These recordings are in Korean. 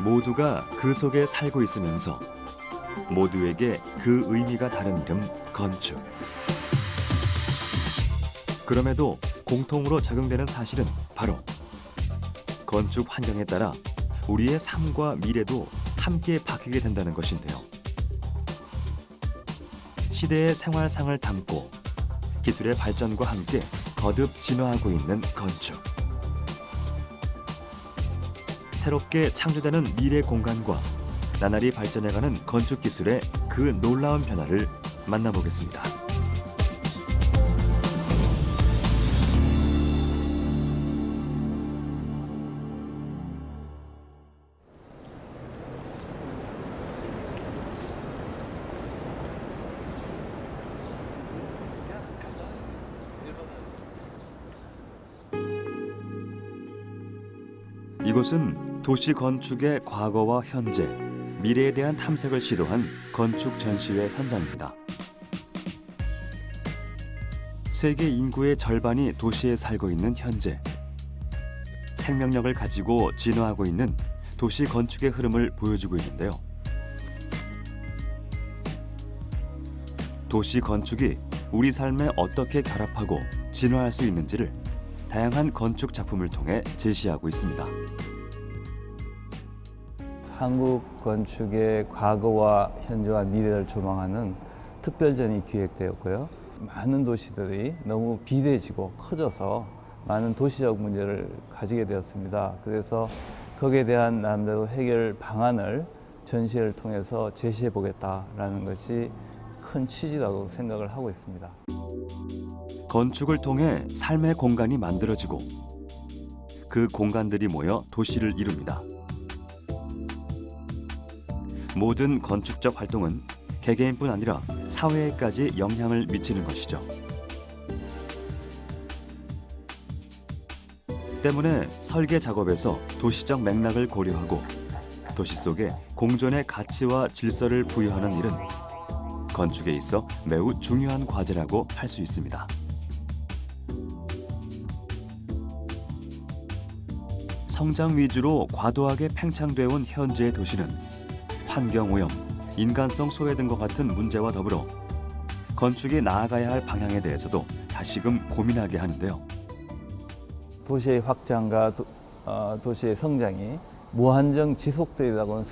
모두가 그 속에 살고 있으면서 모두에게 그 의미가 다른 이름 건축. 그럼에도 공통으로 적용되는 사실은 바로 건축 환경에 따라 우리의 삶과 미래도 함께 바뀌게 된다는 것인데요. 시대의 생활상을 담고 기술의 발전과 함께 거듭 진화하고 있는 건축. 새롭게 창조되는 미래 공간과 나날이 발전해가는 건축 기술의 그 놀라운 변화를 만나보겠습니다. 이곳은 도시 건축의 과거와 현재, 미래에 대한 탐색을 시도한 건축 전시회 현장입니다. 세계 인구의 절반이 도시에 살고 있는 현재, 생명력을 가지고 진화하고 있는 도시 건축의 흐름을 보여주고 있는데요. 도시 건축이 우리 삶에 어떻게 결합하고 진화할 수 있는지를 다양한 건축 작품을 통해 제시하고 있습니다. 한국 건축의 과거와 현재와 미래를 조망하는 특별전이 기획되었고요. 많은 도시들이 너무 비대해지고 커져서 많은 도시적 문제를 가지게 되었습니다. 그래서 거기에 대한 나름대로 해결 방안을 전시회를 통해서 제시해 보겠다라는 것이 큰 취지라고 생각을 하고 있습니다. 건축을 통해 삶의 공간이 만들어지고 그 공간들이 모여 도시를 이룹니다. 모든 건축적 활동은 개개인뿐 아니라 사회에까지 영향을 미치는 것이죠. 때문에 설계 작업에서 도시적 맥락을 고려하고 도시 속에 공존의 가치와 질서를 부여하는 일은 건축에 있어 매우 중요한 과제라고 할 수 있습니다. 성장 위주로 과도하게 팽창되어 온 현재의 도시는 환경오염, 인간성 소외 등과 같은 문제와 더불어 건축이 나아가야 할 방향에 대해서도 다시금 고민하게 하는데요. 도시의 확장과 도시의 성장이 무한정 지속되리라고는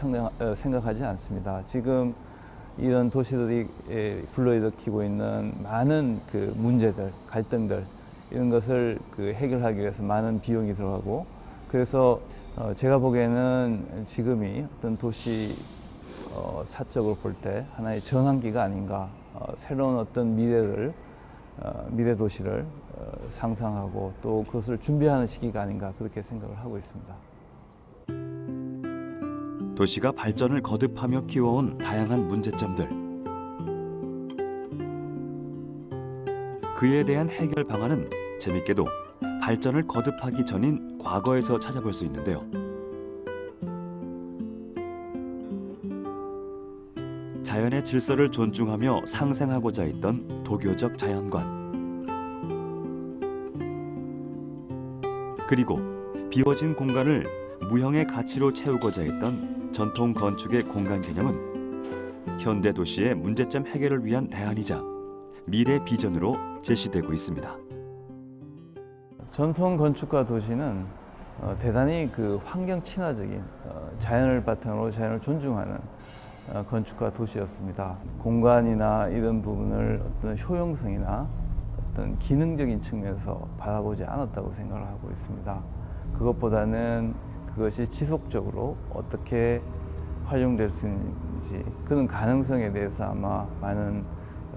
생각하지 않습니다. 지금 이런 도시들이 불러일으키고 있는 많은 그 문제들, 갈등들 이런 것을 해결하기 위해서 많은 비용이 들어가고, 그래서 제가 보기에는 지금이 어떤 도시 사적으로 볼 때 하나의 전환기가 아닌가, 새로운 어떤 미래 도시를 상상하고 또 그것을 준비하는 시기가 아닌가, 그렇게 생각을 하고 있습니다. 도시가 발전을 거듭하며 키워온 다양한 문제점들, 그에 대한 해결 방안은 재밌게도 발전을 거듭하기 전인 과거에서 찾아볼 수 있는데요. 자연의 질서를 존중하며 상생하고자 했던 도교적 자연관, 그리고 비워진 공간을 무형의 가치로 채우고자 했던 전통 건축의 공간 개념은 현대 도시의 문제점 해결을 위한 대안이자 미래 비전으로 제시되고 있습니다. 전통 건축과 도시는 대단히 환경 친화적인 자연을 바탕으로 자연을 존중하는 건축과 도시였습니다. 공간이나 이런 부분을 어떤 효용성이나 어떤 기능적인 측면에서 바라보지 않았다고 생각을 하고 있습니다. 그것보다는 그것이 지속적으로 어떻게 활용될 수 있는지 그런 가능성에 대해서 아마 많은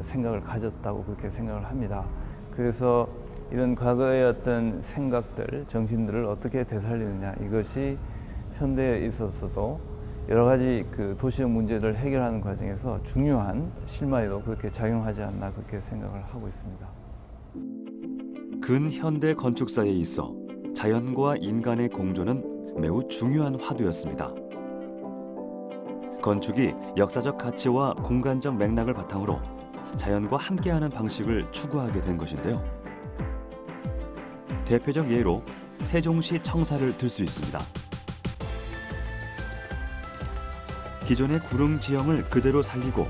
생각을 가졌다고 그렇게 생각을 합니다. 그래서 이런 과거의 어떤 생각들, 정신들을 어떻게 되살리느냐, 이것이 현대에 있어서도 여러 가지 도시적 문제를 해결하는 과정에서 중요한 실마리로 그렇게 작용하지 않나, 그렇게 생각을 하고 있습니다. 근현대 건축사에 있어 자연과 인간의 공존은 매우 중요한 화두였습니다. 건축이 역사적 가치와 공간적 맥락을 바탕으로 자연과 함께하는 방식을 추구하게 된 것인데요. 대표적 예로 세종시 청사를 들 수 있습니다. 기존의 구릉 지형을 그대로 살리고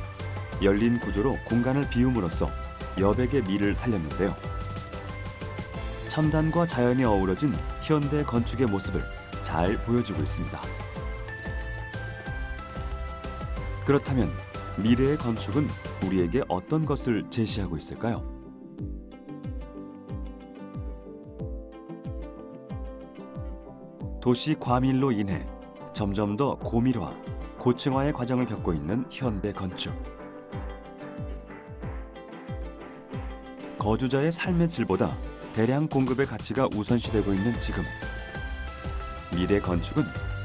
열린 구조로 공간을 비움으로써 여백의 미를 살렸는데요. 첨단과 자연이 어우러진 현대 건축의 모습을 잘 보여주고 있습니다. 그렇다면 미래의 건축은 우리에게 어떤 것을 제시하고 있을까요? 도시 과밀로 인해 점점 더 고밀화, 고층화의 과정을 겪고 있는 현대 건축. 거주자의 삶의 질보다 대량 공급의 가치가 우선시되고 있는 지금, 미래 건축은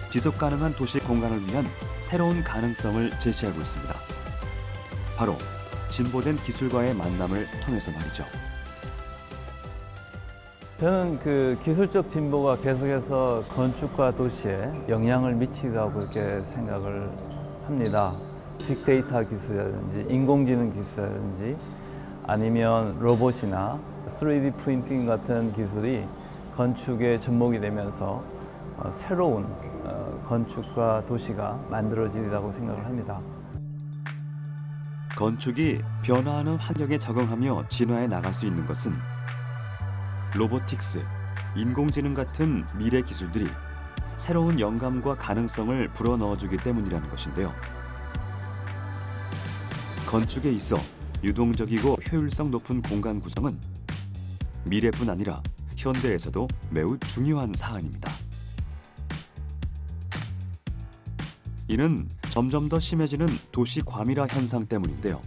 지속 가능한 도시 공간을 위한 새로운 가능성을 제시하고 있습니다. 바로 진보된 기술과의 만남을 통해서 말이죠. 저는 그 기술적 진보가 계속해서 건축과 도시에 영향을 미치다고 그렇게 생각을 합니다. 빅데이터 기술이라든지 인공지능 기술이라든지 아니면 로봇이나 3D 프린팅 같은 기술이 건축의 접목이 되면서 새로운 건축과 도시가 만들어지리라고 생각을 합니다. 건축이 변화하는 환경에 적응하며 진화해 나갈 수 있는 것은 로보틱스, 인공지능 같은 미래 기술들이 새로운 영감과 가능성을 불어넣어주기 때문이라는 것인데요. 건축에 있어 유동적이고 효율성 높은 공간 구성은 미래뿐 아니라 현대에서도 매우 중요한 사안입니다. 이는 점점 더 심해지는 도시 과밀화 현상 때문인데요.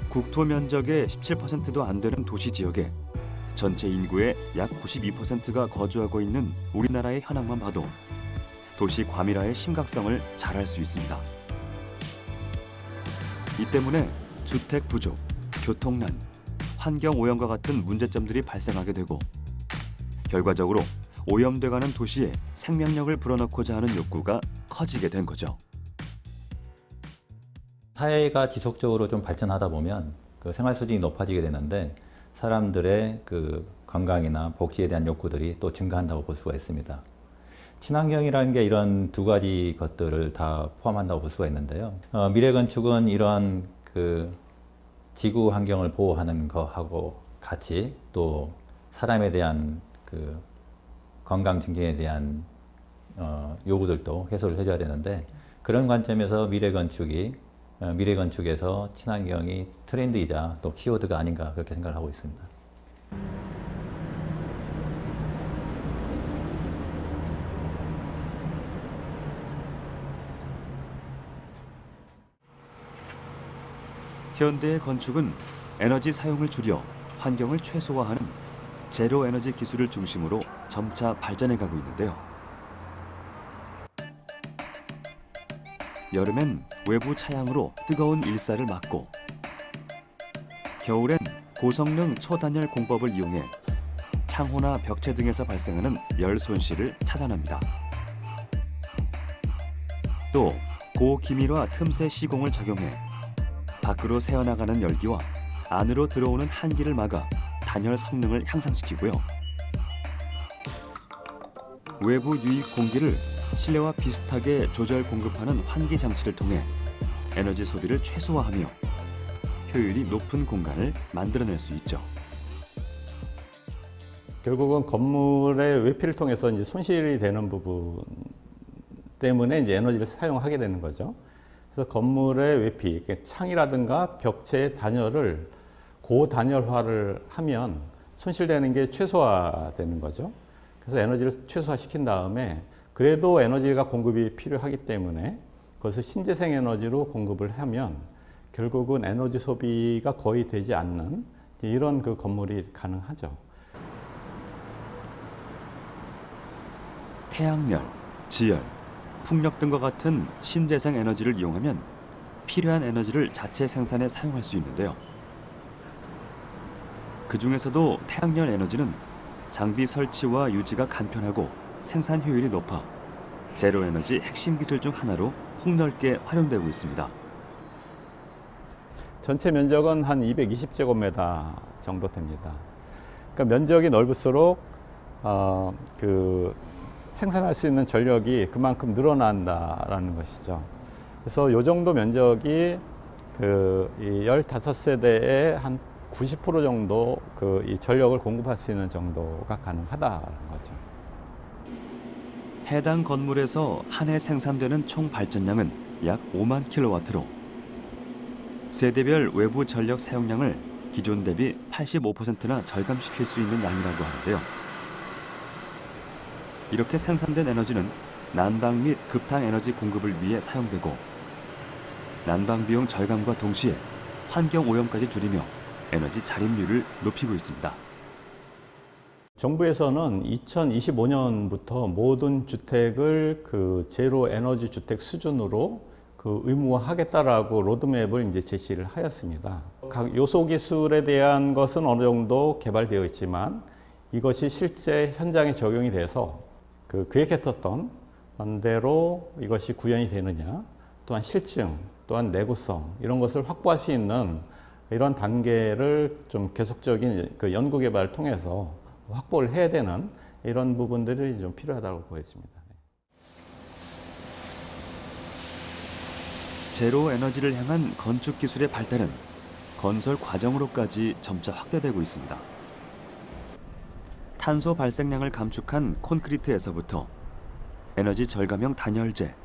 국토 면적의 17%도 안 되는 도시 지역에 전체 인구의 약 92%가 거주하고 있는 우리나라의 현황만 봐도 도시 과밀화의 심각성을 잘 알 수 있습니다. 이 때문에 주택 부족, 교통난, 환경 오염과 같은 문제점들이 발생하게 되고 결과적으로 오염돼가는 도시에 생명력을 불어넣고자 하는 욕구가 커지게 된 거죠. 사회가 지속적으로 좀 발전하다 보면 그 생활 수준이 높아지게 되는데 사람들의 그 건강이나 복지에 대한 욕구들이 또 증가한다고 볼 수가 있습니다. 친환경이라는 게 이런 두 가지 것들을 다 포함한다고 볼 수가 있는데요. 미래 건축은 이러한 그 지구 환경을 보호하는 거하고 같이 또 사람에 대한 그 건강 증진에 대한 요구들도 해소를 해줘야 되는데 그런 관점에서 미래 건축에서 친환경이 트렌드이자 또 키워드가 아닌가 그렇게 생각을 하고 있습니다. 현대의 건축은 에너지 사용을 줄여 환경을 최소화하는 제로 에너지 기술을 중심으로 점차 발전해가고 있는데요. 여름엔 외부 차양으로 뜨거운 일사를 막고 겨울엔 고성능 초단열 공법을 이용해 창호나 벽체 등에서 발생하는 열 손실을 차단합니다. 또 고기밀화 틈새 시공을 적용해 밖으로 새어나가는 열기와 안으로 들어오는 한기를 막아 단열 성능을 향상시키고요. 외부 유입 공기를 실내와 비슷하게 조절 공급하는 환기 장치를 통해 에너지 소비를 최소화하며 효율이 높은 공간을 만들어낼 수 있죠. 결국은 건물의 외피를 통해서 이제 손실이 되는 부분 때문에 이제 에너지를 사용하게 되는 거죠. 그래서 건물의 외피, 창이라든가 벽체의 단열을 고단열화를 하면 손실되는 게 최소화되는 거죠. 그래서 에너지를 최소화시킨 다음에 그래도 에너지가 공급이 필요하기 때문에 그것을 신재생 에너지로 공급을 하면 결국은 에너지 소비가 거의 되지 않는 이런 그 건물이 가능하죠. 태양열, 지열, 풍력 등과 같은 신재생 에너지를 이용하면 필요한 에너지를 자체 생산해 사용할 수 있는데요. 그 중에서도 태양열 에너지는 장비 설치와 유지가 간편하고 생산 효율이 높아 제로 에너지 핵심 기술 중 하나로 폭넓게 활용되고 있습니다. 전체 면적은 한 220제곱미터 정도 됩니다. 그러니까 면적이 넓을수록 그 생산할 수 있는 전력이 그만큼 늘어난다라는 것이죠. 그래서 이 정도 면적이 이 15세대의 한 90% 정도 이 전력을 공급할 수 있는 정도가 가능하다는 거죠. 해당 건물에서 한 해 생산되는 총 발전량은 약 5만 킬로와트로 세대별 외부 전력 사용량을 기존 대비 85%나 절감시킬 수 있는 양이라고 하는데요. 이렇게 생산된 에너지는 난방 및 급당 에너지 공급을 위해 사용되고 난방 비용 절감과 동시에 환경 오염까지 줄이며 에너지 자립률을 높이고 있습니다. 정부에서는 2025년부터 모든 주택을 제로 에너지 주택 수준으로 의무화하겠다라고 로드맵을 이제 제시를 하였습니다. 각 요소 기술에 대한 것은 어느 정도 개발되어 있지만 이것이 실제 현장에 적용이 돼서 계획했었던 대로 이것이 구현이 되느냐, 또한 실증, 또한 내구성 이런 것을 확보할 수 있는 이런 단계를 좀 계속적인 연구 개발을 통해서 확보를 해야 되는 이런 부분들이 좀 필요하다고 보여집니다. 제로 에너지를 향한 건축 기술의 발달은 건설 과정으로까지 점차 확대되고 있습니다. 탄소 발생량을 감축한 콘크리트에서부터 에너지 절감형 단열재,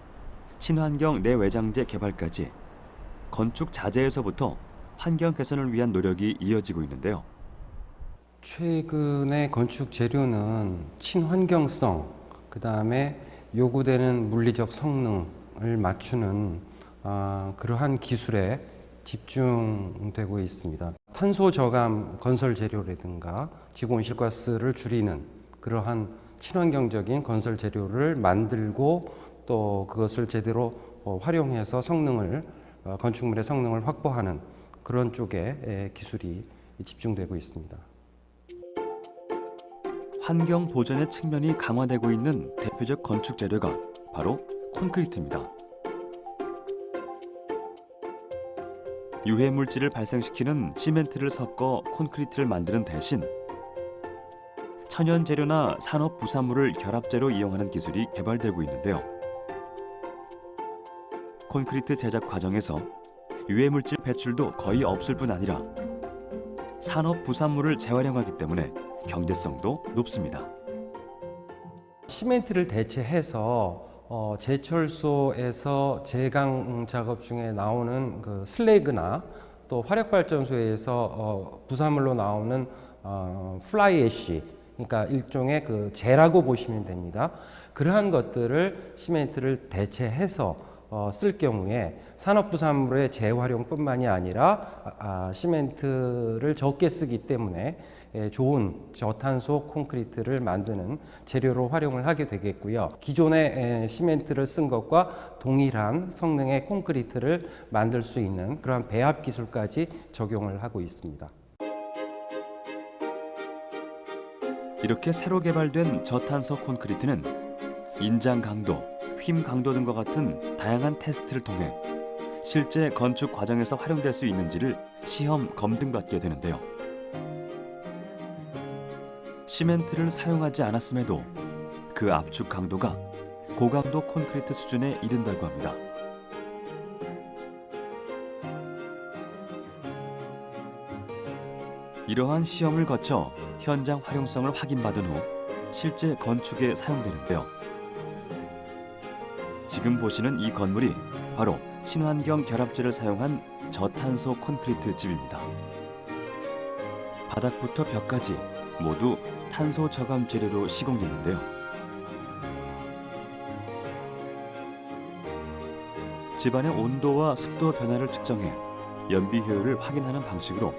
친환경 내외장재 개발까지 건축 자재에서부터 환경 개선을 위한 노력이 이어지고 있는데요. 최근의 건축 재료는 친환경성, 그 다음에 요구되는 물리적 성능을 맞추는 그러한 기술에 집중되고 있습니다. 탄소 저감 건설 재료라든가 지구 온실가스를 줄이는 그러한 친환경적인 건설 재료를 만들고 또 그것을 제대로 활용해서 건축물의 성능을 확보하는 그런 쪽에 기술이 집중되고 있습니다. 환경 보전의 측면이 강화되고 있는 대표적 건축 재료가 바로 콘크리트입니다. 유해 물질을 발생시키는 시멘트를 섞어 콘크리트를 만드는 대신 천연 재료나 산업 부산물을 결합재로 이용하는 기술이 개발되고 있는데요. 콘크리트 제작 과정에서 유해 물질 배출도 거의 없을 뿐 아니라 산업 부산물을 재활용하기 때문에 경제성도 높습니다. 시멘트를 대체해서 제철소에서 제강 작업 중에 나오는 슬래그나 또 화력발전소에서 부산물로 나오는 플라이 애쉬, 그러니까 일종의 재라고 보시면 됩니다. 그러한 것들을 시멘트를 대체해서 쓸 경우에 산업부산물의 재활용뿐만이 아니라 시멘트를 적게 쓰기 때문에 좋은 저탄소 콘크리트를 만드는 재료로 활용을 하게 되겠고요. 기존의 시멘트를 쓴 것과 동일한 성능의 콘크리트를 만들 수 있는 그러한 배합 기술까지 적용을 하고 있습니다. 이렇게 새로 개발된 저탄소 콘크리트는 인장 강도, 휨 강도 등과 같은 다양한 테스트를 통해 실제 건축 과정에서 활용될 수 있는지를 시험 검증받게 되는데요. 시멘트를 사용하지 않았음에도 그 압축 강도가 고강도 콘크리트 수준에 이른다고 합니다. 이러한 시험을 거쳐 현장 활용성을 확인받은 후 실제 건축에 사용되는데요. 지금 보시는 이 건물이 바로 친환경 결합재를 사용한 저탄소 콘크리트 집입니다. 바닥부터 벽까지 모두 탄소 저감 재료로 시공됐는데요. 집안의 온도와 습도 변화를 측정해 연비 효율을 확인하는 방식으로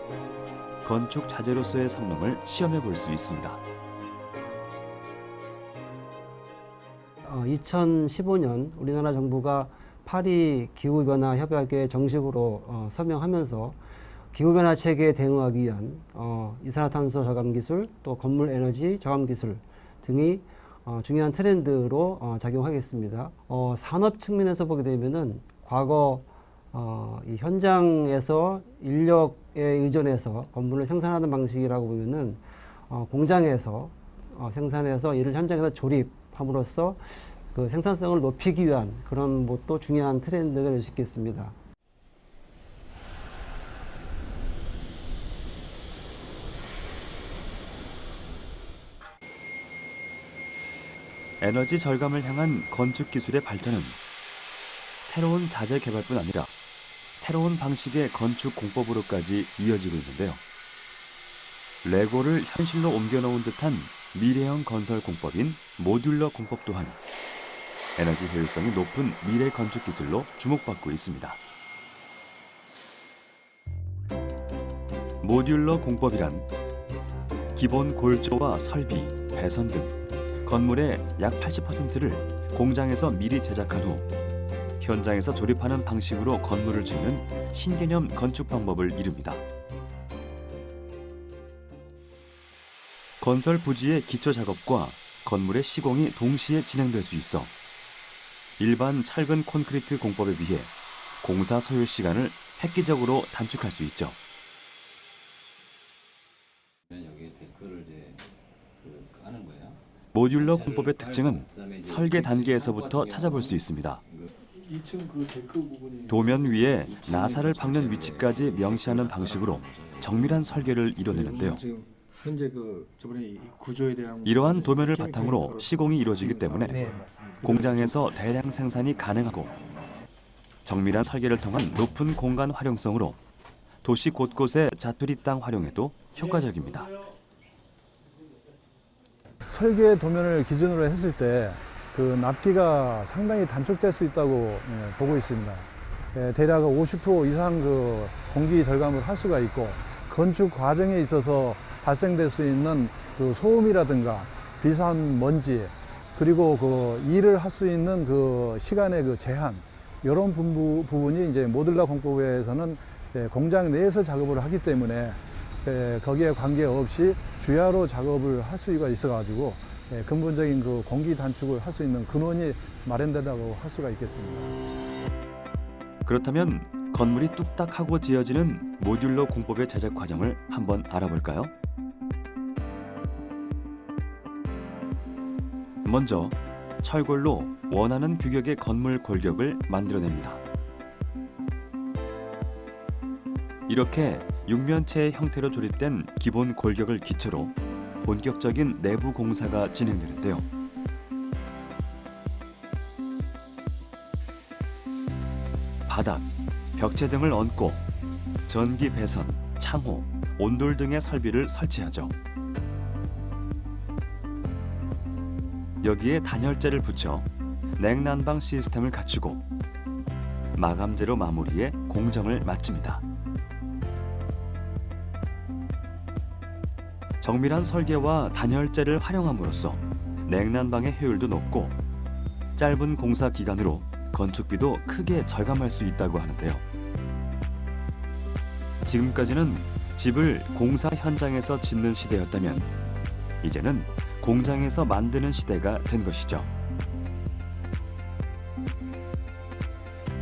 건축 자재로서의 성능을 시험해 볼 수 있습니다. 2015년 우리나라 정부가 파리 기후변화 협약에 정식으로 서명하면서 기후변화 체계에 대응하기 위한 이산화탄소 저감 기술, 또 건물 에너지 저감 기술 등이 중요한 트렌드로 작용하겠습니다. 산업 측면에서 보게 되면은 과거 이 현장에서 인력에 의존해서 건물을 생산하는 방식이라고 보면은 공장에서 생산해서 이를 현장에서 조립 함으로써 그 생산성을 높이기 위한 그런 뭐 또 중요한 트렌드가 될 수 있겠습니다. 에너지 절감을 향한 건축 기술의 발전은 새로운 자재 개발뿐 아니라 새로운 방식의 건축 공법으로까지 이어지고 있는데요. 레고를 현실로 옮겨놓은 듯한 미래형 건설 공법인 모듈러 공법 또한 에너지 효율성이 높은 미래 건축 기술로 주목받고 있습니다. 모듈러 공법이란 기본 골조와 설비, 배선 등 건물의 약 80%를 공장에서 미리 제작한 후 현장에서 조립하는 방식으로 건물을 짓는 신개념 건축 방법을 이룹니다. 건설 부지의 기초 작업과 건물의 시공이 동시에 진행될 수 있어 일반 철근 콘크리트 공법에 비해 공사 소요 시간을 획기적으로 단축할 수 있죠. 여기 데크를 이제 까는 거예요. 모듈러 공법의 특징은 설계 단계에서부터 찾아볼 수 있습니다. 2층 그 데크 부분이 도면 위에 나사를 박는 위치까지 명시하는 방식으로 정밀한 설계를 이뤄내는데요. 지금 현재 그 저번에 이 구조에 대한 이러한 도면을 바탕으로 시공이 이루어지기 때문에 공장에서 대량 생산이 가능하고 정밀한 설계를 통한 높은 공간 활용성으로 도시 곳곳의 자투리 땅 활용에도 효과적입니다. 설계 도면을 기준으로 했을 때 그 납기가 상당히 단축될 수 있다고 보고 있습니다. 대략 50% 이상 그 공기 절감을 할 수가 있고 건축 과정에 있어서 발생될 수 있는 그 소음이라든가 비산 먼지 그리고 그 일을 할 수 있는 그 시간의 그 제한 이런 부분이 이제 모듈러 공법에서는 공장 내에서 작업을 하기 때문에 거기에 관계없이 주야로 작업을 할 수가 있어가지고 근본적인 그 공기 단축을 할 수 있는 근원이 마련된다고 할 수가 있겠습니다. 그렇다면 건물이 뚝딱하고 지어지는 모듈러 공법의 제작 과정을 한번 알아볼까요? 먼저 철골로 원하는 규격의 건물 골격을 만들어냅니다. 이렇게 육면체의 형태로 조립된 기본 골격을 기초로 본격적인 내부 공사가 진행되는데요. 바닥, 벽체 등을 얹고 전기 배선, 창호, 온돌 등의 설비를 설치하죠. 여기에 단열재를 붙여 냉난방 시스템을 갖추고 마감재로 마무리해 공정을 마칩니다. 정밀한 설계와 단열재를 활용함으로써 냉난방의 효율도 높고 짧은 공사 기간으로 건축비도 크게 절감할 수 있다고 하는데요. 지금까지는 집을 공사 현장에서 짓는 시대였다면 이제는 공장에서 만드는 시대가 된 것이죠.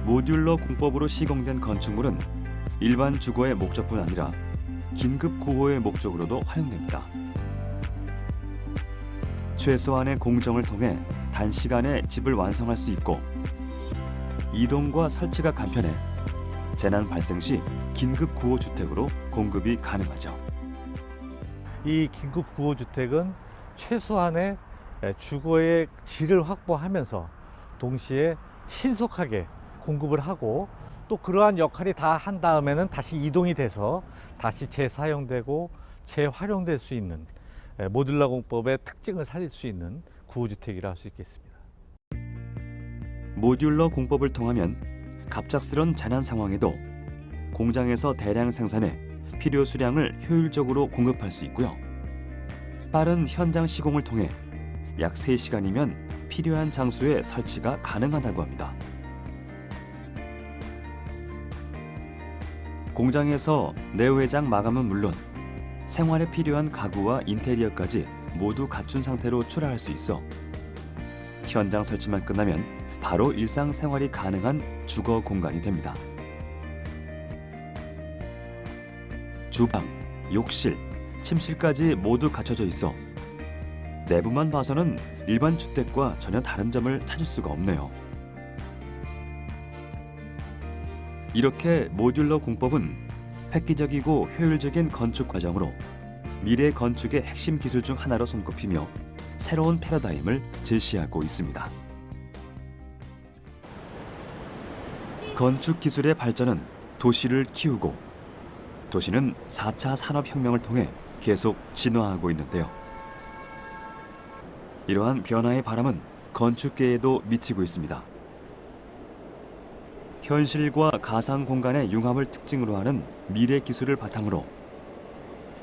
모듈러 공법으로 시공된 건축물은 일반 주거의 목적뿐 아니라 긴급 구호의 목적으로도 활용됩니다. 최소한의 공정을 통해 단시간에 집을 완성할 수 있고 이동과 설치가 간편해 재난 발생 시 긴급 구호 주택으로 공급이 가능하죠. 이 긴급 구호주택은 최소한의 주거의 질을 확보하면서 동시에 신속하게 공급을 하고 또 그러한 역할이 다 한 다음에는 다시 이동이 돼서 다시 재사용되고 재활용될 수 있는 모듈러 공법의 특징을 살릴 수 있는 구호주택이라 할 수 있겠습니다. 모듈러 공법을 통하면 갑작스런 재난 상황에도 공장에서 대량 생산해 필요 수량을 효율적으로 공급할 수 있고요. 빠른 현장 시공을 통해 약 3시간이면 필요한 장소에 설치가 가능하다고 합니다. 공장에서 내외장 마감은 물론 생활에 필요한 가구와 인테리어까지 모두 갖춘 상태로 출하할 수 있어 현장 설치만 끝나면 바로 일상생활이 가능한 주거 공간이 됩니다. 주방, 욕실, 침실까지 모두 갖춰져 있어 내부만 봐서는 일반 주택과 전혀 다른 점을 찾을 수가 없네요. 이렇게 모듈러 공법은 획기적이고 효율적인 건축 과정으로 미래 건축의 핵심 기술 중 하나로 손꼽히며 새로운 패러다임을 제시하고 있습니다. 건축 기술의 발전은 도시를 키우고 도시는 4차 산업혁명을 통해 계속 진화하고 있는데요. 이러한 변화의 바람은 건축계에도 미치고 있습니다. 현실과 가상 공간의 융합을 특징으로 하는 미래 기술을 바탕으로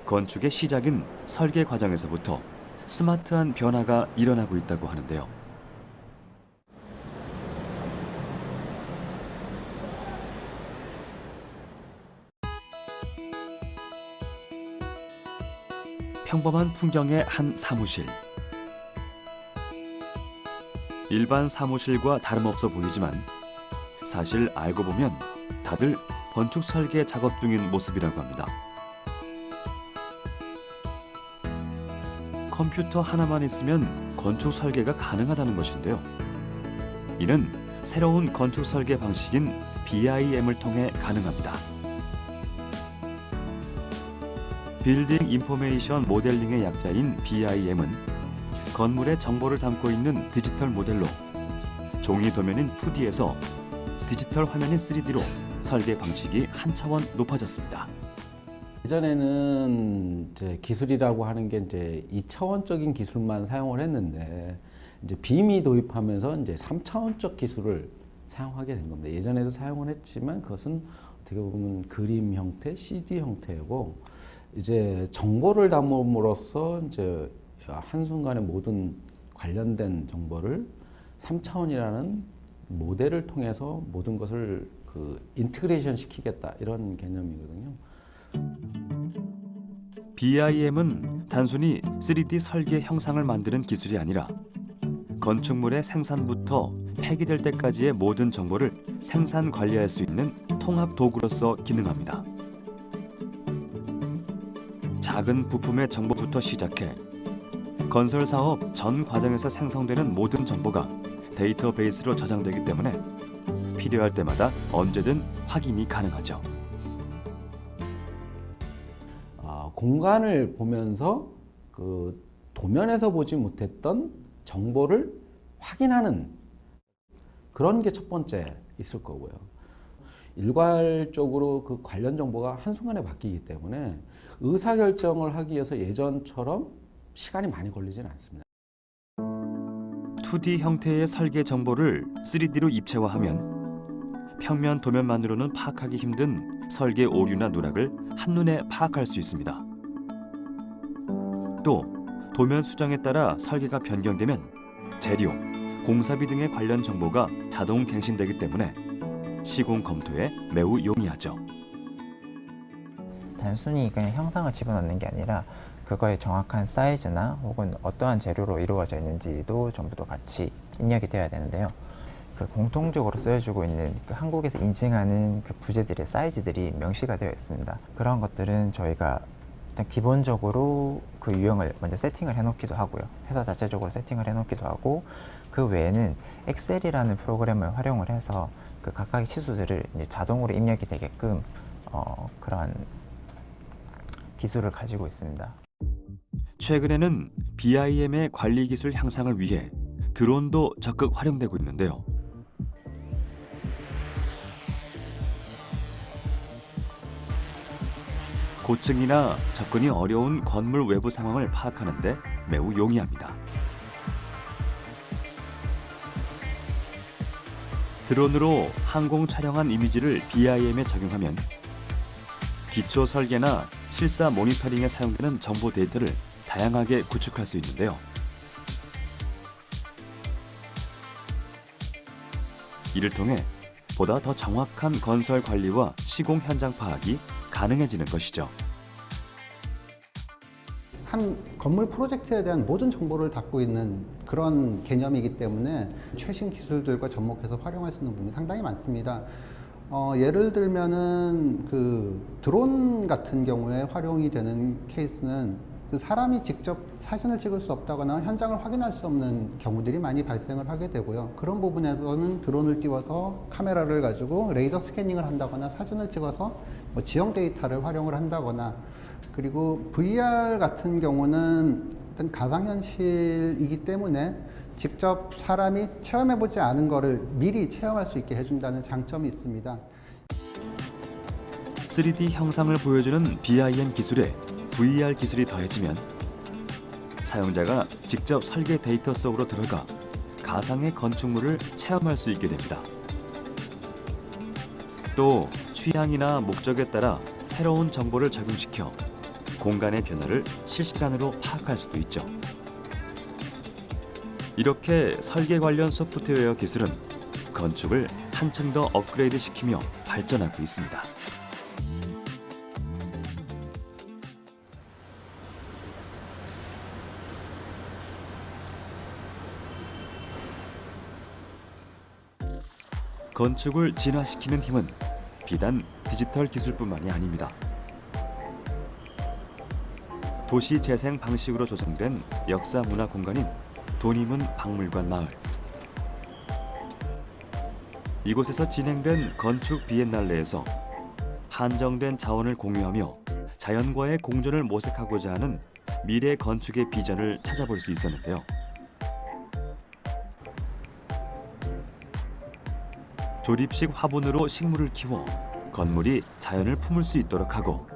건축의 시작인 설계 과정에서부터 스마트한 변화가 일어나고 있다고 하는데요. 평범한 풍경의 한 사무실. 일반 사무실과 다름없어 보이지만 사실 알고 보면 다들 건축 설계 작업 중인 모습이라고 합니다. 컴퓨터 하나만 있으면 건축 설계가 가능하다는 것인데요. 이는 새로운 건축 설계 방식인 BIM을 통해 가능합니다. 빌딩 인포메이션 모델링의 약자인 BIM은 건물의 정보를 담고 있는 디지털 모델로 종이 도면인 2D에서 디지털 화면인 3D로 설계 방식이 한 차원 높아졌습니다. 예전에는 이제 기술이라고 하는 게 이제 2차원적인 기술만 사용을 했는데 이제 빔이 도입하면서 이제 3차원적 기술을 사용하게 된 겁니다. 예전에도 사용을 했지만 그것은 어떻게 보면 그림 형태, CD 형태고 이제 정보를 담음으로써 이제 한순간에 모든 관련된 정보를 3차원이라는 모델을 통해서 모든 것을 그 인티그레이션 시키겠다 이런 개념이거든요. BIM은 단순히 3D 설계 형상을 만드는 기술이 아니라 건축물의 생산부터 폐기될 때까지의 모든 정보를 생산 관리할 수 있는 통합 도구로서 기능합니다. 작은 부품의 정보부터 시작해 건설 사업 전 과정에서 생성되는 모든 정보가 데이터베이스로 저장되기 때문에 필요할 때마다 언제든 확인이 가능하죠. 공간을 보면서 그 도면에서 보지 못했던 정보를 확인하는 그런 게 첫 번째 있을 거고요. 일괄적으로 그 관련 정보가 한순간에 바뀌기 때문에 의사결정을 하기 위해서 예전처럼 시간이 많이 걸리지는 않습니다. 2D 형태의 설계 정보를 3D로 입체화하면 평면 도면만으로는 파악하기 힘든 설계 오류나 누락을 한눈에 파악할 수 있습니다. 또 도면 수정에 따라 설계가 변경되면 재료, 공사비 등의 관련 정보가 자동 갱신되기 때문에 시공 검토에 매우 용이하죠. 단순히 그냥 형상을 집어넣는 게 아니라 그거의 정확한 사이즈나 혹은 어떠한 재료로 이루어져 있는지도 전부도 같이 입력이 되어야 되는데요. 그 공통적으로 쓰여지고 있는 그 한국에서 인증하는 그 부재들의 사이즈들이 명시가 되어 있습니다. 그런 것들은 저희가 일단 기본적으로 그 유형을 먼저 세팅을 해놓기도 하고요. 회사 자체적으로 세팅을 해놓기도 하고 그 외에는 엑셀이라는 프로그램을 활용을 해서 그 각각의 치수들을 이제 자동으로 입력이 되게끔 그런 기술을 가지고 있습니다. 최근에는 BIM의 관리 기술 향상을 위해 드론도 적극 활용되고 있는데요. 고층이나 접근이 어려운 건물 외부 상황을 파악하는 데 매우 용이합니다. 드론으로 항공 촬영한 이미지를 BIM에 적용하면 기초 설계나 실사 모니터링에 사용되는 정보 데이터를 다양하게 구축할 수 있는데요. 이를 통해 보다 더 정확한 건설 관리와 시공 현장 파악이 가능해지는 것이죠. 한 건물 프로젝트에 대한 모든 정보를 담고 있는 그런 개념이기 때문에 최신 기술들과 접목해서 활용할 수 있는 부분이 상당히 많습니다. 예를 들면은 그 드론 같은 경우에 활용이 되는 케이스는 사람이 직접 사진을 찍을 수 없다거나 현장을 확인할 수 없는 경우들이 많이 발생을 하게 되고요. 그런 부분에서는 드론을 띄워서 카메라를 가지고 레이저 스캐닝을 한다거나 사진을 찍어서 뭐 지형 데이터를 활용을 한다거나, 그리고 VR 같은 경우는 어떤 가상현실이기 때문에 직접 사람이 체험해보지 않은 거를 미리 체험할 수 있게 해준다는 장점이 있습니다. 3D 형상을 보여주는 BIM 기술에 VR 기술이 더해지면 사용자가 직접 설계 데이터 속으로 들어가 가상의 건축물을 체험할 수 있게 됩니다. 또 취향이나 목적에 따라 새로운 정보를 적용시켜 공간의 변화를 실시간으로 파악할 수도 있죠. 이렇게 설계 관련 소프트웨어 기술은 건축을 한층 더 업그레이드 시키며 발전하고 있습니다. 건축을 진화시키는 힘은 비단 디지털 기술뿐만이 아닙니다. 도시 재생 방식으로 조성된 역사 문화 공간인 돈이문 박물관 마을. 이곳에서 진행된 건축 비엔날레에서 한정된 자원을 공유하며 자연과의 공존을 모색하고자 하는 미래 건축의 비전을 찾아볼 수 있었는데요. 조립식 화분으로 식물을 키워 건물이 자연을 품을 수 있도록 하고,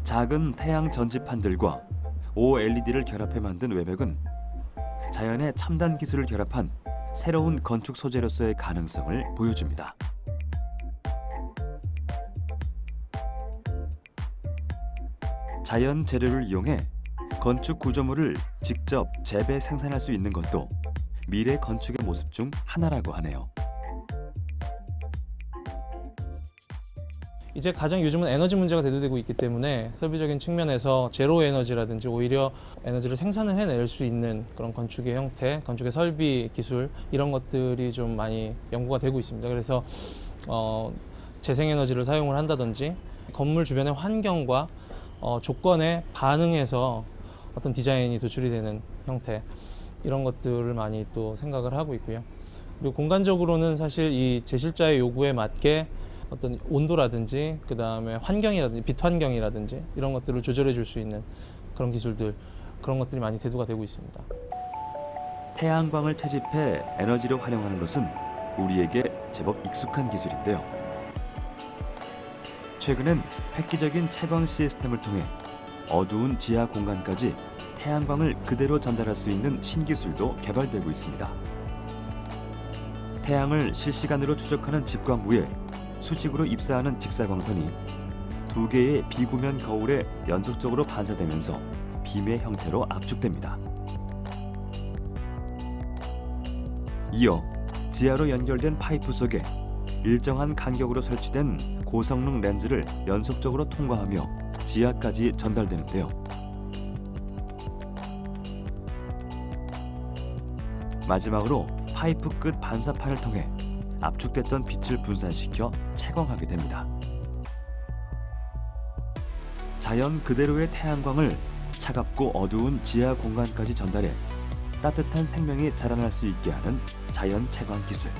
작은 태양 전지판들과 OLED를 결합해 만든 외벽은 자연의 첨단 기술을 결합한 새로운 건축 소재로서의 가능성을 보여줍니다. 자연 재료를 이용해 건축 구조물을 직접 재배 생산할 수 있는 것도 미래 건축의 모습 중 하나라고 하네요. 이제 가장 요즘은 에너지 문제가 대두되고 있기 때문에 설비적인 측면에서 제로 에너지라든지 오히려 에너지를 생산을 해낼 수 있는 그런 건축의 형태, 건축의 설비 기술 이런 것들이 좀 많이 연구가 되고 있습니다. 그래서 재생에너지를 사용을 한다든지 건물 주변의 환경과 조건에 반응해서 어떤 디자인이 도출이 되는 형태 이런 것들을 많이 또 생각을 하고 있고요. 그리고 공간적으로는 사실 이 제실자의 요구에 맞게 어떤 온도라든지 그 다음에 환경이라든지 빛 환경이라든지 이런 것들을 조절해 줄 수 있는 그런 기술들, 그런 것들이 많이 대두가 되고 있습니다. 태양광을 채집해 에너지로 활용하는 것은 우리에게 제법 익숙한 기술인데요. 최근엔 획기적인 채광 시스템을 통해 어두운 지하 공간까지 태양광을 그대로 전달할 수 있는 신기술도 개발되고 있습니다. 태양을 실시간으로 추적하는 집광부에 수직으로 입사하는 직사광선이 2개의 비구면 거울에 연속적으로 반사되면서 빔의 형태로 압축됩니다. 이어 지하로 연결된 파이프 속에 일정한 간격으로 설치된 고성능 렌즈를 연속적으로 통과하며 지하까지 전달되는데요. 마지막으로 파이프 끝 반사판을 통해 압축됐던 빛을 분산시켜 채광하게 됩니다. 자연 그대로의 태양광을 차갑고 어두운 지하 공간까지 전달해 따뜻한 생명이 자라날 수 있게 하는 자연 채광 기술.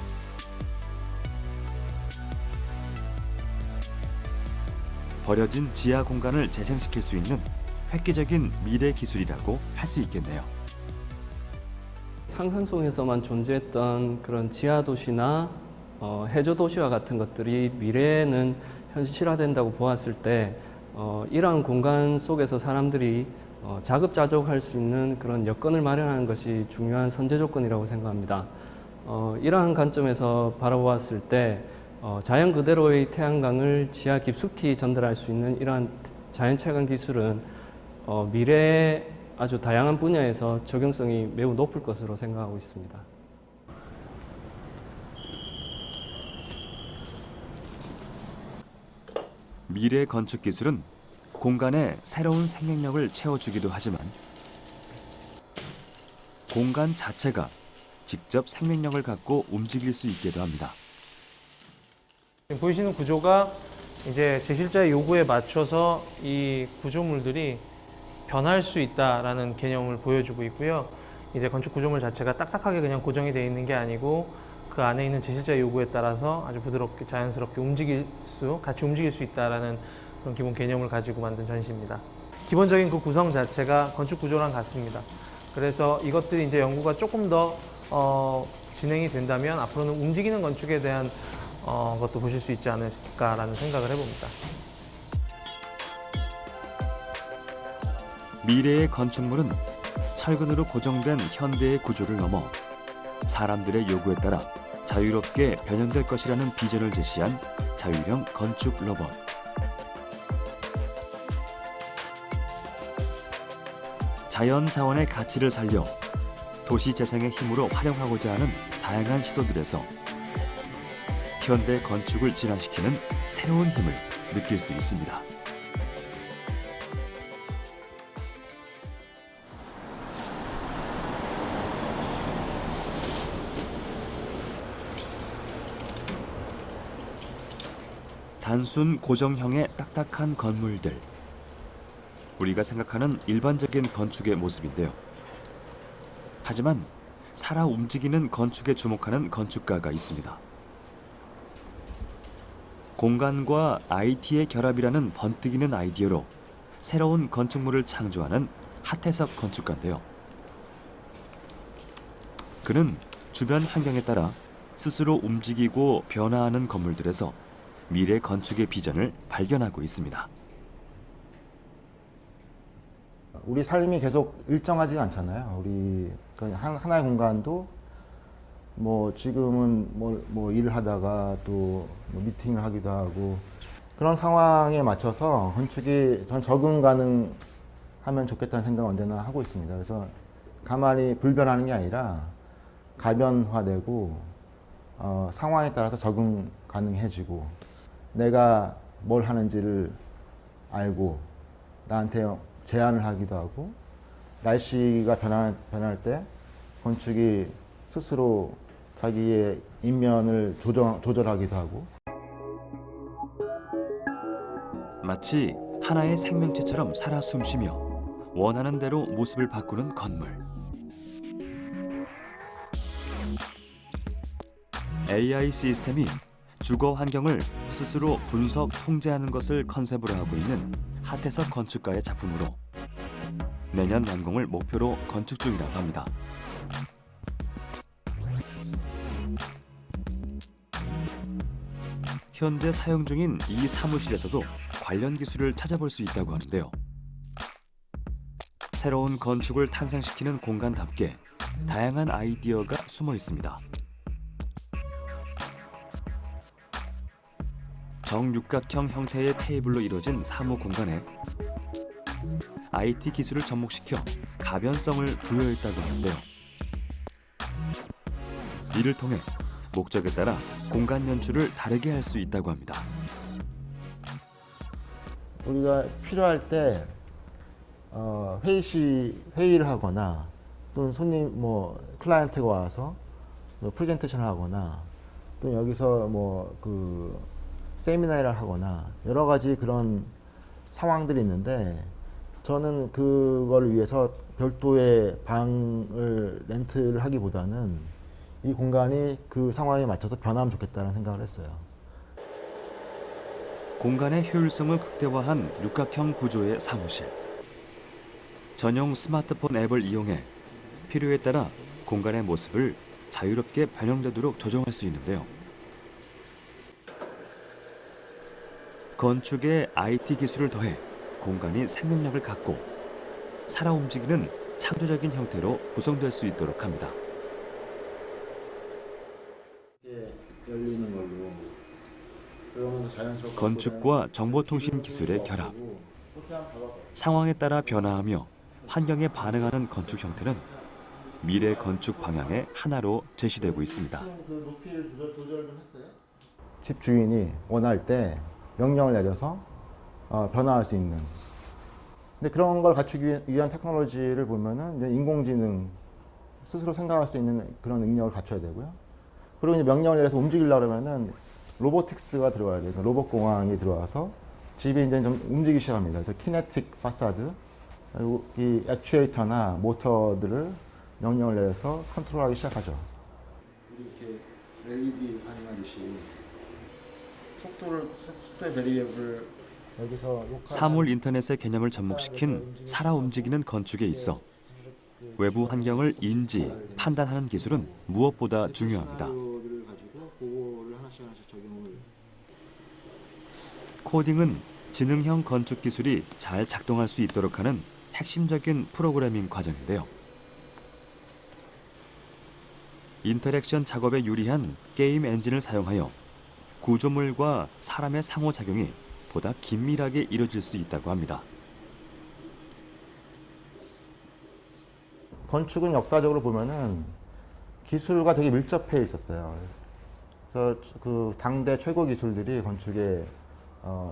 버려진 지하 공간을 재생시킬 수 있는 획기적인 미래 기술이라고 할 수 있겠네요. 상상 속에서만 존재했던 그런 지하 도시나 해저 도시와 같은 것들이 미래에는 현실화된다고 보았을 때 이러한 공간 속에서 사람들이 자급자족할 수 있는 그런 여건을 마련하는 것이 중요한 선제 조건이라고 생각합니다. 이러한 관점에서 바라보았을 때 자연 그대로의 태양광을 지하 깊숙이 전달할 수 있는 이러한 자연 채광 기술은 미래에 아주 다양한 분야에서 적용성이 매우 높을 것으로 생각하고 있습니다. 미래 건축 기술은 공간에 새로운 생명력을 채워주기도 하지만 공간 자체가 직접 생명력을 갖고 움직일 수 있기도 합니다. 보이시는 구조가 이제 제실자의 요구에 맞춰서 이 구조물들이 변할 수 있다라는 개념을 보여주고 있고요. 이제 건축 구조물 자체가 딱딱하게 그냥 고정이 되어 있는 게 아니고 그 안에 있는 제실자의 요구에 따라서 아주 부드럽게 자연스럽게 같이 움직일 수 있다라는 그런 기본 개념을 가지고 만든 전시입니다. 기본적인 그 구성 자체가 건축 구조랑 같습니다. 그래서 이것들이 이제 연구가 조금 더 진행이 된다면 앞으로는 움직이는 건축에 대한 것도 보실 수 있지 않을까라는 생각을 해봅니다. 미래의 건축물은 철근으로 고정된 현대의 구조를 넘어 사람들의 요구에 따라 자유롭게 변형될 것이라는 비전을 제시한 자율형 건축 로봇. 자연 자원의 가치를 살려 도시 재생의 힘으로 활용하고자 하는 다양한 시도들에서 현대 건축을 진화시키는 새로운 힘을 느낄 수 있습니다. 단순 고정형의 딱딱한 건물들. 우리가 생각하는 일반적인 건축의 모습인데요. 하지만 살아 움직이는 건축에 주목하는 건축가가 있습니다. 공간과 IT의 결합이라는 번뜩이는 아이디어로 새로운 건축물을 창조하는 하태석 건축가인데요. 그는 주변 환경에 따라 스스로 움직이고 변화하는 건물들에서 미래 건축의 비전을 발견하고 있습니다. 우리 삶이 계속 일정하지가 않잖아요. 우리 하나의 공간도 뭐 지금은 뭐 일을 하다가 또 뭐 미팅을 하기도 하고 그런 상황에 맞춰서 건축이 전 적응 가능하면 좋겠다는 생각을 언제나 하고 있습니다. 그래서 가만히 불변하는 게 아니라 가변화되고 상황에 따라서 적응 가능해지고 내가 뭘 하는지를 알고 나한테 제안을 하기도 하고 날씨가 변할 때 건축이 스스로 자기의 인면을 조절하기도 하고 마치 하나의 생명체처럼 살아 숨쉬며 원하는 대로 모습을 바꾸는 건물. AI 시스템이 주거 환경을 스스로 분석, 통제하는 것을 컨셉으로 하고 있는 하태석 건축가의 작품으로 내년 완공을 목표로 건축 중이라고 합니다. 현재 사용 중인 이 사무실에서도 관련 기술을 찾아볼 수 있다고 하는데요. 새로운 건축을 탄생시키는 공간답게 다양한 아이디어가 숨어 있습니다. 정육각형 형태의 테이블로 이루어진 사무 공간에 IT 기술을 접목시켜 가변성을 부여했다고 하는데요. 이를 통해 목적에 따라 공간 연출을 다르게 할 수 있다고 합니다. 우리가 필요할 때 회의를 하거나 또는 손님 클라이언트가 와서 프레젠테이션을 하거나 또 여기서 세미나를 하거나 여러 가지 그런 상황들이 있는데 저는 그걸 위해서 별도의 방을 렌트를 하기보다는 이 공간이 그 상황에 맞춰서 변하면 좋겠다는 생각을 했어요. 공간의 효율성을 극대화한 육각형 구조의 사무실. 전용 스마트폰 앱을 이용해 필요에 따라 공간의 모습을 자유롭게 변형되도록 조정할 수 있는데요. 건축에 IT 기술을 더해 공간이 생명력을 갖고 살아 움직이는 창조적인 형태로 구성될 수 있도록 합니다. 열리는 걸로 건축과 정보통신 기술의 결합. 상황에 따라 변화하며 환경에 반응하는 건축 형태는 미래 건축 방향의 하나로 제시되고 있습니다. 집 주인이 원할 때 명령을 내려서 변화할 수 있는. 근데 그런 걸 갖추기 위한 테크놀로지를 보면은 이제 인공지능 스스로 생각할 수 있는 그런 능력을 갖춰야 되고요. 그리고 이제 명령을 내려서 움직이려고 그러면은 로보틱스가 들어가야 돼요. 로봇 공학이 들어와서 집이 이제 좀 움직이기 시작합니다. 그래서 키네틱 파사드, 그리고 이 액추에이터나 모터들을 명령을 내려서 컨트롤하기 시작하죠. 이렇게 LED 반응하듯이 속도의 베리에이블을 여기서 사물 인터넷의 개념을 접목시킨 살아 움직이는 건축에 있어 외부 환경을 인지, 판단하는 기술은 무엇보다 중요합니다. 코딩은 지능형 건축 기술이 잘 작동할 수 있도록 하는 핵심적인 프로그래밍 과정인데요. 인터랙션 작업에 유리한 게임 엔진을 사용하여 구조물과 사람의 상호작용이 보다 긴밀하게 이루어질 수 있다고 합니다. 건축은 역사적으로 보면은 기술과 되게 밀접해 있었어요. 그래서 그 당대 최고 기술들이 건축에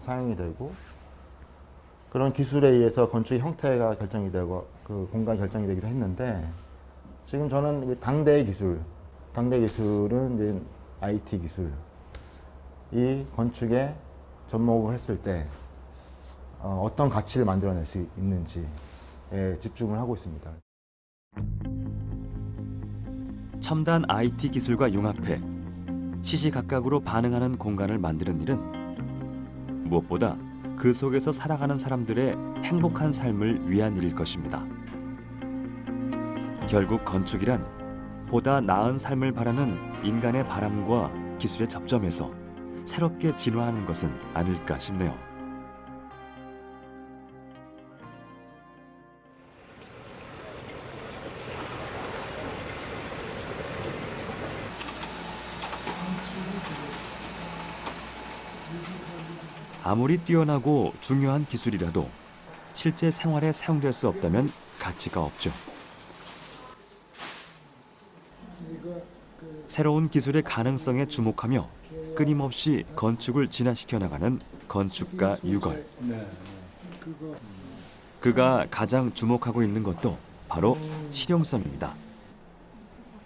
사용이 되고, 그런 기술에 의해서 건축의 형태가 결정이 되고 그 공간이 결정이 되기도 했는데, 지금 저는 당대 기술은 이제 IT 기술, 이 건축에 접목을 했을 때 어떤 가치를 만들어낼 수 있는지에 집중을 하고 있습니다. 첨단 IT 기술과 융합해 시시각각으로 반응하는 공간을 만드는 일은 무엇보다 그 속에서 살아가는 사람들의 행복한 삶을 위한 일일 것입니다. 결국 건축이란 보다 나은 삶을 바라는 인간의 바람과 기술의 접점에서 새롭게 진화하는 것은 아닐까 싶네요. 아무리 뛰어나고 중요한 기술이라도 실제 생활에 사용될 수 없다면 가치가 없죠. 새로운 기술의 가능성에 주목하며 끊임없이 건축을 진화시켜 나가는 건축가 유걸. 그가 가장 주목하고 있는 것도 바로 실용성입니다.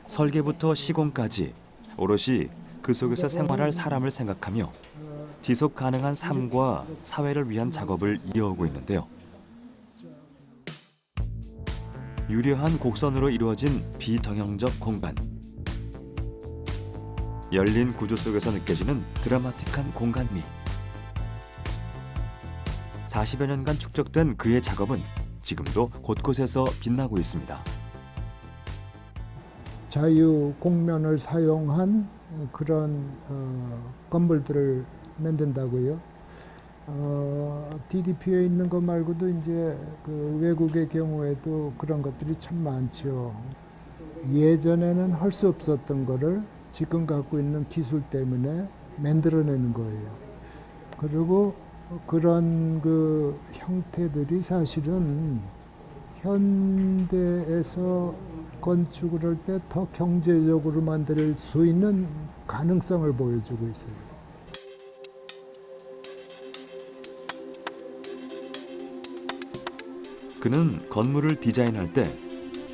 설계부터 시공까지 오롯이 그 속에서 생활할 사람을 생각하며 지속 가능한 삶과 사회를 위한 작업을 이어오고 있는데요. 유려한 곡선으로 이루어진 비정형적 공간. 열린 구조 속에서 느껴지는 드라마틱한 공간미. 40여 년간 축적된 그의 작업은 지금도 곳곳에서 빛나고 있습니다. 자유 공면을 사용한 그런 건물들을 만든다고요. DDP에 있는 것 말고도 이제 그 외국의 경우에도 그런 것들이 참 많죠. 예전에는 할 수 없었던 거를 지금 갖고 있는 기술 때문에 만들어내는 거예요. 그리고 그런 그 형태들이 사실은 현대에서 건축을 할 때 더 경제적으로 만들 수 있는 가능성을 보여주고 있어요. 그는 건물을 디자인할 때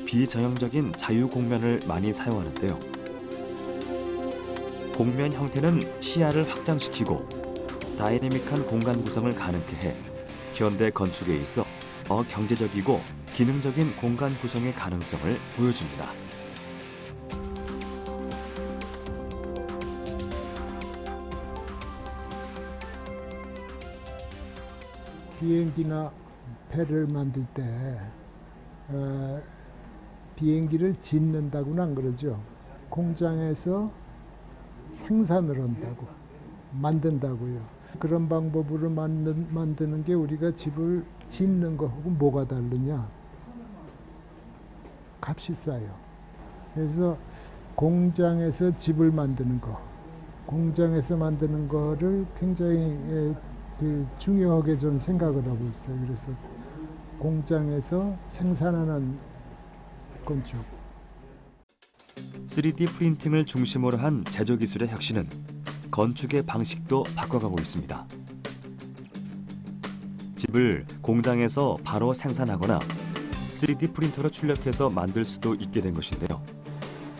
비전형적인 자유 공면을 많이 사용하는데요. 공면 형태는 시야를 확장시키고 다이내믹한 공간 구성을 가능케 해 현대 건축에 있어 더 경제적이고 기능적인 공간 구성의 가능성을 보여줍니다. 비행기나 배를 만들 때 비행기를 짓는다고는 안 그러죠. 공장에서 생산을 한다고, 만든다고요. 그런 방법으로 만드는 게 우리가 집을 짓는 거하고 뭐가 다르냐? 값이 싸요. 그래서 공장에서 집을 만드는 거, 공장에서 만드는 거를 굉장히 중요하게 저는 생각을 하고 있어요. 그래서 공장에서 생산하는 건축. 3D 프린팅을 중심으로 한 제조 기술의 혁신은 건축의 방식도 바꿔가고 있습니다. 집을 공장에서 바로 생산하거나 3D 프린터로 출력해서 만들 수도 있게 된 것인데요.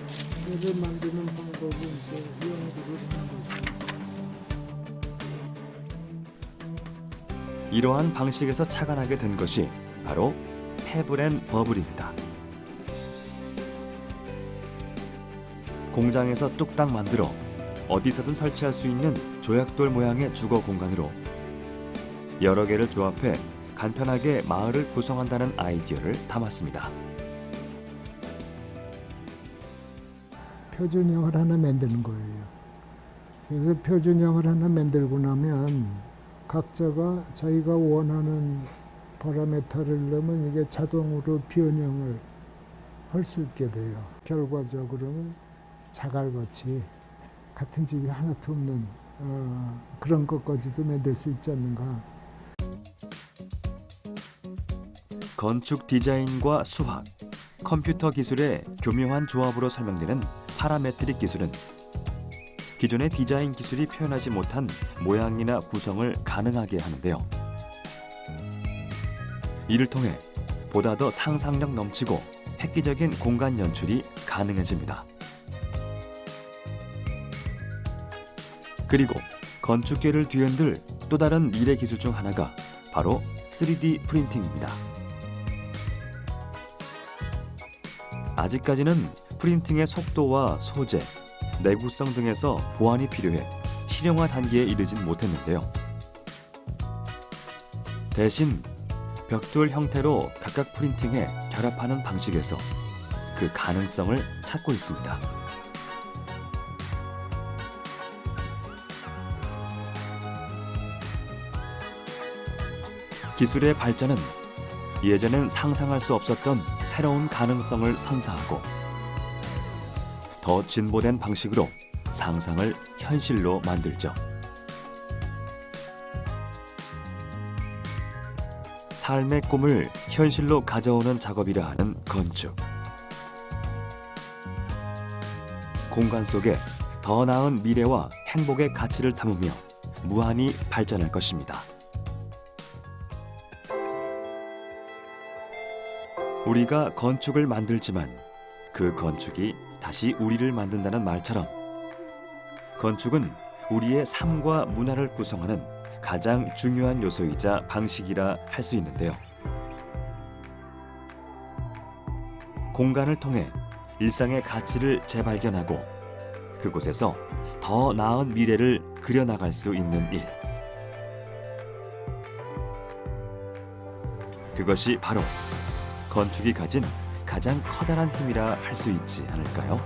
집을 만드는 방법은 이제 연구를 하는 거죠. 이러한 방식에서 착안하게 된 것이 바로 패블앤버블입니다. 공장에서 뚝딱 만들어 어디서든 설치할 수 있는 조약돌 모양의 주거 공간으로 여러 개를 조합해 간편하게 마을을 구성한다는 아이디어를 담았습니다. 표준형을 하나 만드는 거예요. 그래서 표준형을 하나 만들고 나면 각자가 자기가 원하는 파라미터를 넣으면 이게 자동으로 변형을 할 수 있게 돼요. 결과적으로는 자갈같이 같은 집이 하나도 없는 그런 것까지도 만들 수 있지 않는가. 건축 디자인과 수학, 컴퓨터 기술의 교묘한 조합으로 설명되는 파라메트릭 기술은 기존의 디자인 기술이 표현하지 못한 모양이나 구성을 가능하게 하는데요. 이를 통해 보다 더 상상력 넘치고 획기적인 공간 연출이 가능해집니다. 그리고 건축계를 뒤흔들 또 다른 미래 기술 중 하나가 바로 3D 프린팅입니다. 아직까지는 프린팅의 속도와 소재, 내구성 등에서 보완이 필요해 실용화 단계에 이르진 못했는데요. 대신 벽돌 형태로 각각 프린팅해 결합하는 방식에서 그 가능성을 찾고 있습니다. 기술의 발전은 예전엔 상상할 수 없었던 새로운 가능성을 선사하고 더 진보된 방식으로 상상을 현실로 만들죠. 삶의 꿈을 현실로 가져오는 작업이라 하는 건축. 공간 속에 더 나은 미래와 행복의 가치를 담으며 무한히 발전할 것입니다. 우리가 건축을 만들지만 그 건축이 다시 우리를 만든다는 말처럼 건축은 우리의 삶과 문화를 구성하는 가장 중요한 요소이자 방식이라 할 수 있는데요. 공간을 통해 일상의 가치를 재발견하고 그곳에서 더 나은 미래를 그려나갈 수 있는 일. 그것이 바로 건축이 가진 가장 커다란 힘이라 할 수 있지 않을까요?